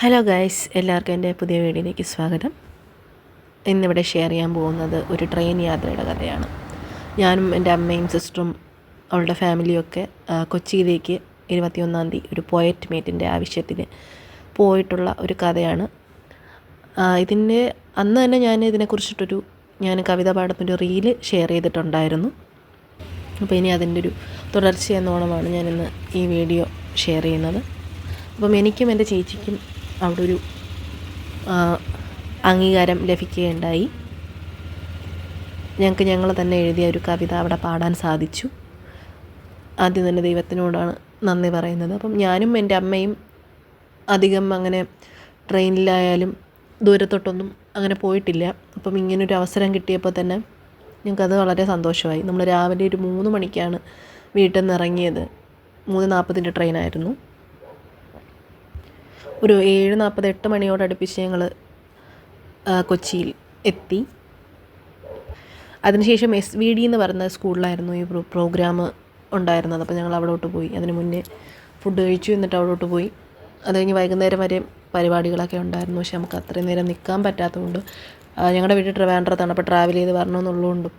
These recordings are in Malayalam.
ഹലോ ഗൈസ്, എല്ലാവർക്കും എൻ്റെ പുതിയ വീഡിയോയിലേക്ക് സ്വാഗതം. ഇന്നിവിടെ ഷെയർ ചെയ്യാൻ പോകുന്നത് ഒരു ട്രെയിൻ യാത്രയുടെ കഥയാണ്. ഞാനും എൻ്റെ അമ്മയും സിസ്റ്ററും അവളുടെ ഫാമിലിയൊക്കെ കൊച്ചിയിലേക്ക് 21-ാം തീയതി ഒരു പോയറ്റ് മീറ്റിൻ്റെ ആവശ്യത്തിന് പോയിട്ടുള്ള ഒരു കഥയാണ്. ഇതിൻ്റെ അന്ന് തന്നെ ഞാൻ കവിത പാടുന്നൊരു റീല് ഷെയർ ചെയ്തിട്ടുണ്ടായിരുന്നു. അപ്പോൾ ഇനി അതിൻ്റെ ഒരു തുടർച്ചയെന്നോണമാണ് ഞാനിന്ന് ഈ വീഡിയോ ഷെയർ ചെയ്യുന്നത്. അപ്പം എനിക്കും എൻ്റെ ചേച്ചിക്കും അവിടെ ഒരു അംഗീകാരം ലഭിക്കുകയുണ്ടായി. ഞങ്ങൾ തന്നെ എഴുതിയ ഒരു കവിത അവിടെ പാടാൻ സാധിച്ചു. ആദ്യം തന്നെ ദൈവത്തിനോടാണ് നന്ദി പറയുന്നത്. അപ്പം ഞാനും എൻ്റെ അമ്മയും അധികം അങ്ങനെ ട്രെയിനിലായാലും ദൂരത്തോട്ടൊന്നും അങ്ങനെ പോയിട്ടില്ല. അപ്പം ഇങ്ങനൊരു അവസരം കിട്ടിയപ്പോൾ തന്നെ ഞങ്ങൾക്കത് വളരെ സന്തോഷമായി. നമ്മൾ രാവിലെ ഒരു 3 മണിക്കാണ് വീട്ടിൽ നിന്ന് ഇറങ്ങിയത്. 3:40 ട്രെയിനായിരുന്നു. ഒരു 7:48 മണിയോടടുപ്പിച്ച് ഞങ്ങൾ കൊച്ചിയിൽ എത്തി. അതിനുശേഷം SVD എന്ന് പറയുന്ന സ്കൂളിലായിരുന്നു ഈ പ്രോഗ്രാം ഉണ്ടായിരുന്നത്. അപ്പോൾ ഞങ്ങൾ അവിടോട്ട് പോയി. അതിന് മുന്നേ ഫുഡ് കഴിച്ചു, എന്നിട്ട് അവിടോട്ട് പോയി. അത് കഴിഞ്ഞ് വൈകുന്നേരം വരെ പരിപാടികളൊക്കെ ഉണ്ടായിരുന്നു. പക്ഷെ നമുക്ക് അത്രയും നേരം നിൽക്കാൻ പറ്റാത്തതുകൊണ്ട് ഞങ്ങളുടെ വീട്ടിൽ ട്രിവാൻഡ്രത്താണ്. അപ്പോൾ ട്രാവൽ ചെയ്ത് വരണമെന്നുള്ളതുകൊണ്ടും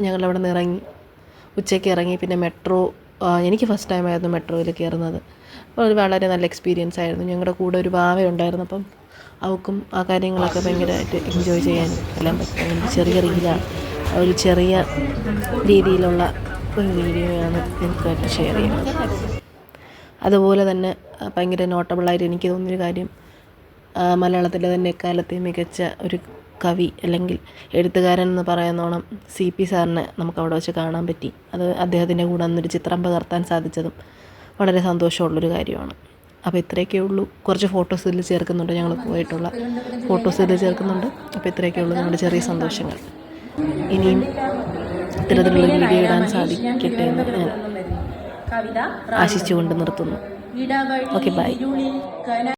ഞങ്ങളവിടെ നിന്ന് ഇറങ്ങി. ഉച്ചയ്ക്ക് ഇറങ്ങി. പിന്നെ മെട്രോ, എനിക്ക് ഫസ്റ്റ് ടൈമായിരുന്നു മെട്രോയിൽ കയറുന്നത്. അപ്പോൾ അത് വളരെ നല്ല എക്സ്പീരിയൻസ് ആയിരുന്നു. ഞങ്ങളുടെ കൂടെ ഒരു വാവയുണ്ടായിരുന്നു. അപ്പം അവൾക്കും ആ കാര്യങ്ങളൊക്കെ ഭയങ്കരമായിട്ട് എൻജോയ് ചെയ്യാനും എല്ലാം പറ്റും. അങ്ങനെ ചെറിയ റീലാണ്, ഒരു ചെറിയ രീതിയിലുള്ള ഒരു വീഡിയോയാണ് എനിക്കായിട്ട് ഷെയർ ചെയ്യുന്നത്. അതുപോലെ തന്നെ ഭയങ്കര നോട്ടബിളായിട്ട് എനിക്ക് തോന്നിയൊരു കാര്യം, മലയാളത്തിലെ തന്നെ എക്കാലത്തെ മികച്ച ഒരു കവി അല്ലെങ്കിൽ എഴുത്തുകാരൻ എന്ന് പറയുന്നോണം CP സാറിനെ നമുക്കവിടെ വെച്ച് കാണാൻ പറ്റി. അത് അദ്ദേഹത്തിൻ്റെ കൂടെ അന്നൊരു ചിത്രം പകർത്താൻ സാധിച്ചതും വളരെ സന്തോഷമുള്ളൊരു കാര്യമാണ്. അപ്പോൾ ഇത്രയൊക്കെ ഉള്ളൂ. കുറച്ച് ഫോട്ടോസ് ഇതിൽ ചേർക്കുന്നുണ്ട്, ഞങ്ങൾ പോയിട്ടുള്ള ഫോട്ടോസ് ഇതിൽ ചേർക്കുന്നുണ്ട്. അപ്പോൾ ഇത്രയൊക്കെ ഉള്ളൂ ഞങ്ങളുടെ ചെറിയ സന്തോഷങ്ങൾ. ഇനിയും ഇത്തരത്തിലുള്ള വീഡിയോ ഇടാൻ സാധിക്കട്ടെ എന്ന് ഞാൻ ആശിച്ചുകൊണ്ട് നിർത്തുന്നു. Okay, by.